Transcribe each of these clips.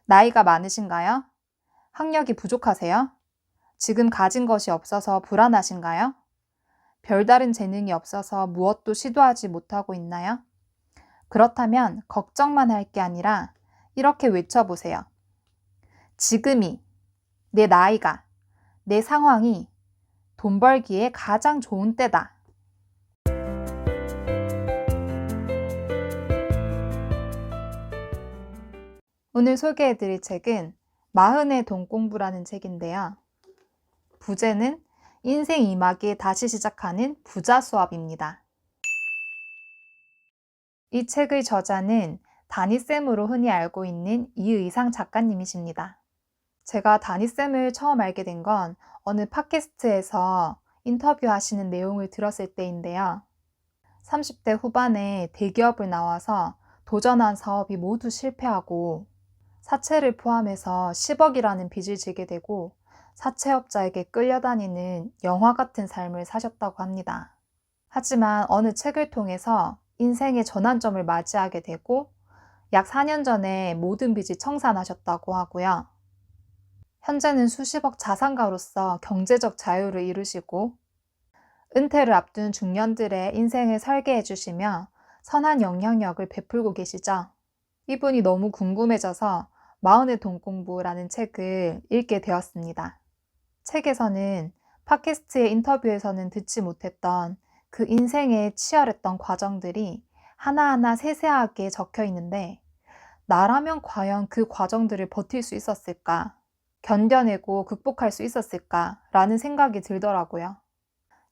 나이가 많으신가요? 학력이 부족하세요? 지금 가진 것이 없어서 불안하신가요? 별다른 재능이 없어서 무엇도 시도하지 못하고 있나요? 그렇다면 걱정만 할 게 아니라 이렇게 외쳐보세요. 지금이, 내 나이가, 내 상황이 돈 벌기에 가장 좋은 때다. 오늘 소개해드릴 책은 마흔의 돈 공부라는 책인데요. 부제는 인생 2막에 다시 시작하는 부자 수업입니다. 이 책의 저자는 다니쌤으로 흔히 알고 있는 이의상 작가님이십니다. 제가 다니쌤을 처음 알게 된 건 어느 팟캐스트에서 인터뷰하시는 내용을 들었을 때인데요. 30대 후반에 대기업을 나와서 도전한 사업이 모두 실패하고 사채를 포함해서 10억이라는 빚을 지게 되고 사채업자에게 끌려다니는 영화 같은 삶을 사셨다고 합니다. 하지만 어느 책을 통해서 인생의 전환점을 맞이하게 되고 약 4년 전에 모든 빚이 청산하셨다고 하고요. 현재는 수십억 자산가로서 경제적 자유를 이루시고 은퇴를 앞둔 중년들의 인생을 살게 해주시며 선한 영향력을 베풀고 계시죠. 이분이 너무 궁금해져서 마흔의 돈 공부라는 책을 읽게 되었습니다. 책에서는 팟캐스트의 인터뷰에서는 듣지 못했던 그 인생의 치열했던 과정들이 하나하나 세세하게 적혀 있는데 나라면 과연 그 과정들을 버틸 수 있었을까? 견뎌내고 극복할 수 있었을까? 라는 생각이 들더라고요.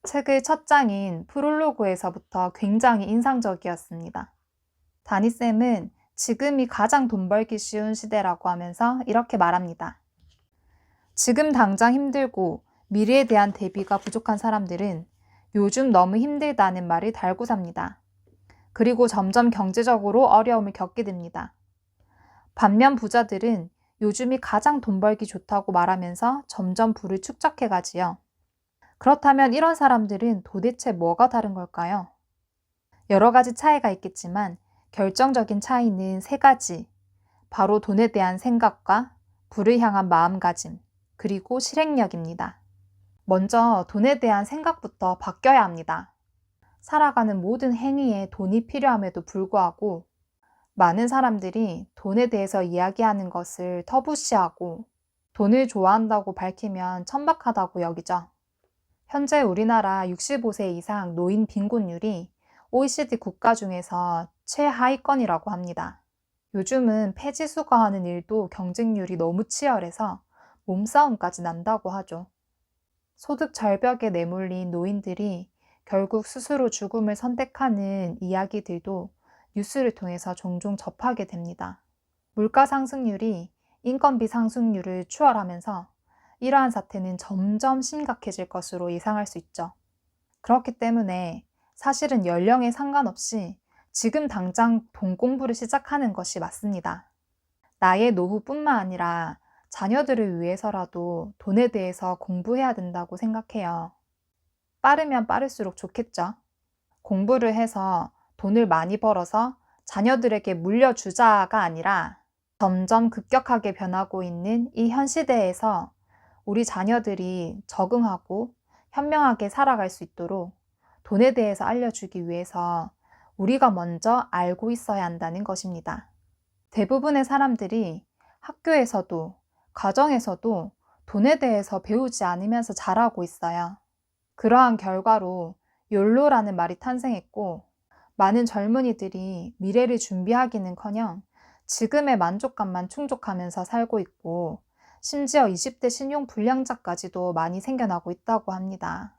책의 첫 장인 프롤로그에서부터 굉장히 인상적이었습니다. 다니쌤은 지금이 가장 돈 벌기 쉬운 시대라고 하면서 이렇게 말합니다. 지금 당장 힘들고 미래에 대한 대비가 부족한 사람들은 요즘 너무 힘들다는 말을 달고 삽니다. 그리고 점점 경제적으로 어려움을 겪게 됩니다. 반면 부자들은 요즘이 가장 돈 벌기 좋다고 말하면서 점점 부를 축적해 가지요. 그렇다면 이런 사람들은 도대체 뭐가 다른 걸까요? 여러 가지 차이가 있겠지만 결정적인 차이는 3가지. 바로 돈에 대한 생각과 부를 향한 마음가짐, 그리고 실행력입니다. 먼저 돈에 대한 생각부터 바뀌어야 합니다. 살아가는 모든 행위에 돈이 필요함에도 불구하고 많은 사람들이 돈에 대해서 이야기하는 것을 터부시하고 돈을 좋아한다고 밝히면 천박하다고 여기죠. 현재 우리나라 65세 이상 노인 빈곤율이 OECD 국가 중에서 최하위권이라고 합니다. 요즘은 폐지수거 하는 일도 경쟁률이 너무 치열해서 몸싸움까지 난다고 하죠. 소득 절벽에 내몰린 노인들이 결국 스스로 죽음을 선택하는 이야기들도 뉴스를 통해서 종종 접하게 됩니다. 물가 상승률이 인건비 상승률을 추월하면서 이러한 사태는 점점 심각해질 것으로 예상할 수 있죠. 그렇기 때문에 사실은 연령에 상관없이 지금 당장 돈 공부를 시작하는 것이 맞습니다. 나의 노후뿐만 아니라 자녀들을 위해서라도 돈에 대해서 공부해야 된다고 생각해요. 빠르면 빠를수록 좋겠죠. 공부를 해서 돈을 많이 벌어서 자녀들에게 물려주자가 아니라 점점 급격하게 변하고 있는 이 현 시대에서 우리 자녀들이 적응하고 현명하게 살아갈 수 있도록 돈에 대해서 알려주기 위해서 우리가 먼저 알고 있어야 한다는 것입니다. 대부분의 사람들이 학교에서도 가정에서도 돈에 대해서 배우지 않으면서 자라고 있어요. 그러한 결과로 욜로라는 말이 탄생했고 많은 젊은이들이 미래를 준비하기는커녕 지금의 만족감만 충족하면서 살고 있고 심지어 20대 신용 불량자까지도 많이 생겨나고 있다고 합니다.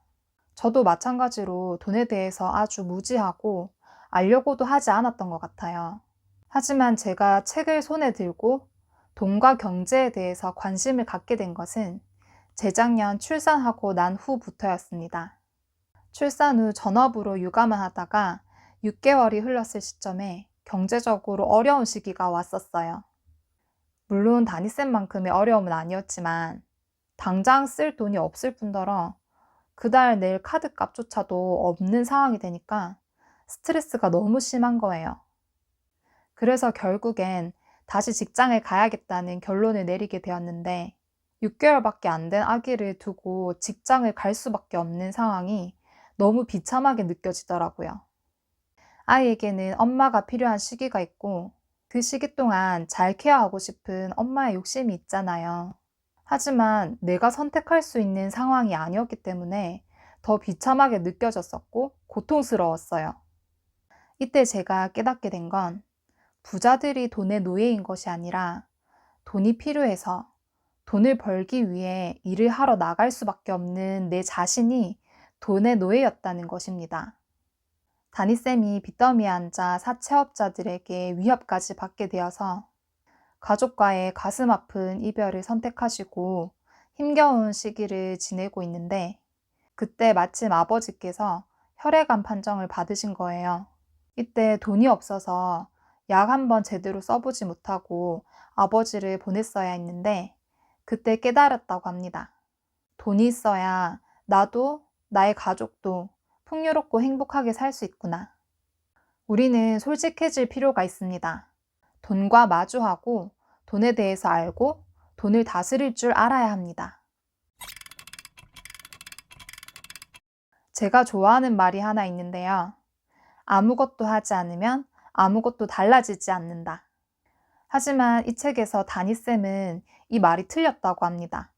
저도 마찬가지로 돈에 대해서 아주 무지하고 알려고도 하지 않았던 것 같아요. 하지만 제가 책을 손에 들고 돈과 경제에 대해서 관심을 갖게 된 것은 재작년 출산하고 난 후부터였습니다. 출산 후 전업으로 육아만 하다가 6개월이 흘렀을 시점에 경제적으로 어려운 시기가 왔었어요. 물론 다니쌤만큼의 어려움은 아니었지만 당장 쓸 돈이 없을 뿐더러 그달 낼 카드값조차도 없는 상황이 되니까 스트레스가 너무 심한 거예요. 그래서 결국엔 다시 직장을 가야겠다는 결론을 내리게 되었는데 6개월밖에 안 된 아기를 두고 직장을 갈 수밖에 없는 상황이 너무 비참하게 느껴지더라고요. 아이에게는 엄마가 필요한 시기가 있고 그 시기 동안 잘 케어하고 싶은 엄마의 욕심이 있잖아요. 하지만 내가 선택할 수 있는 상황이 아니었기 때문에 더 비참하게 느껴졌었고 고통스러웠어요. 이때 제가 깨닫게 된 건 부자들이 돈의 노예인 것이 아니라 돈이 필요해서 돈을 벌기 위해 일을 하러 나갈 수밖에 없는 내 자신이 돈의 노예였다는 것입니다. 다니쌤이 빚더미에 앉아 사채업자들에게 위협까지 받게 되어서 가족과의 가슴 아픈 이별을 선택하시고 힘겨운 시기를 지내고 있는데 그때 마침 아버지께서 혈액암 판정을 받으신 거예요. 이때 돈이 없어서 약 한 번 제대로 써보지 못하고 아버지를 보냈어야 했는데 그때 깨달았다고 합니다. 돈이 있어야 나도 나의 가족도 풍요롭고 행복하게 살 수 있구나. 우리는 솔직해질 필요가 있습니다. 돈과 마주하고 돈에 대해서 알고 돈을 다스릴 줄 알아야 합니다. 제가 좋아하는 말이 하나 있는데요. 아무것도 하지 않으면 아무것도 달라지지 않는다. 하지만 이 책에서 다니쌤은 이 말이 틀렸다고 합니다.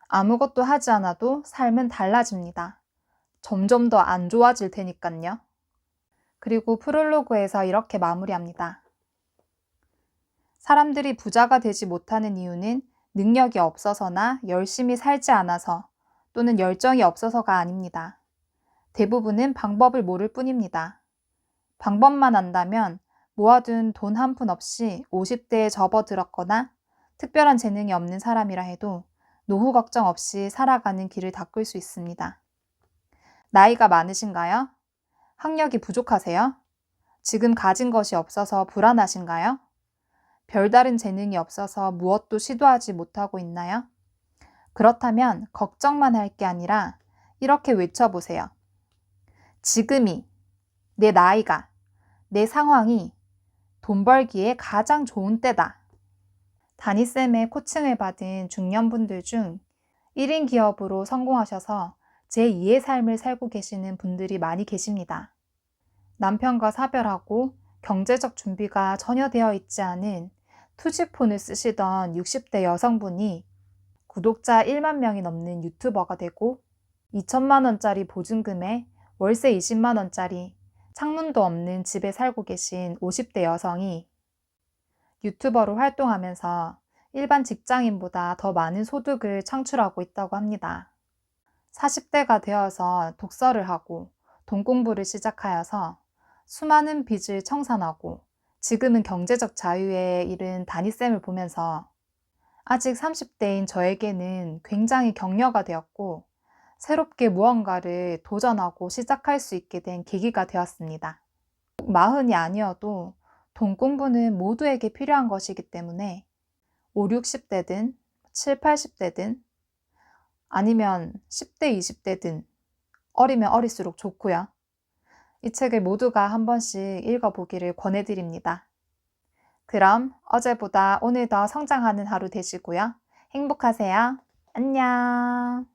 아무것도 하지 않아도 삶은 달라집니다. 점점 더 안 좋아질 테니깐요. 그리고 프롤로그에서 이렇게 마무리합니다. 사람들이 부자가 되지 못하는 이유는 능력이 없어서나 열심히 살지 않아서 또는 열정이 없어서가 아닙니다. 대부분은 방법을 모를 뿐입니다. 방법만 안다면 모아둔 돈 한 푼 없이 50대에 접어들었거나 특별한 재능이 없는 사람이라 해도 노후 걱정 없이 살아가는 길을 닦을 수 있습니다. 나이가 많으신가요? 학력이 부족하세요? 지금 가진 것이 없어서 불안하신가요? 별다른 재능이 없어서 무엇도 시도하지 못하고 있나요? 그렇다면 걱정만 할 게 아니라 이렇게 외쳐보세요. 지금이, 내 나이가, 내 상황이 돈 벌기에 가장 좋은 때다. 다니쌤의 코칭을 받은 중년분들 중 1인 기업으로 성공하셔서 제2의 삶을 살고 계시는 분들이 많이 계십니다. 남편과 사별하고 경제적 준비가 전혀 되어 있지 않은 투지폰을 쓰시던 60대 여성분이 구독자 1만 명이 넘는 유튜버가 되고 2천만 원짜리 보증금에 월세 20만 원짜리 창문도 없는 집에 살고 계신 50대 여성이 유튜버로 활동하면서 일반 직장인보다 더 많은 소득을 창출하고 있다고 합니다. 40대가 되어서 독서를 하고 돈 공부를 시작하여서 수많은 빚을 청산하고 지금은 경제적 자유에 이른 다니쌤을 보면서 아직 30대인 저에게는 굉장히 격려가 되었고 새롭게 무언가를 도전하고 시작할 수 있게 된 계기가 되었습니다. 40이 아니어도 돈 공부는 모두에게 필요한 것이기 때문에 5, 60대든 7, 80대든 아니면 10대, 20대든 어리면 어릴수록 좋고요. 이 책을 모두가 한 번씩 읽어보기를 권해드립니다. 그럼 어제보다 오늘 더 성장하는 하루 되시고요. 행복하세요. 안녕.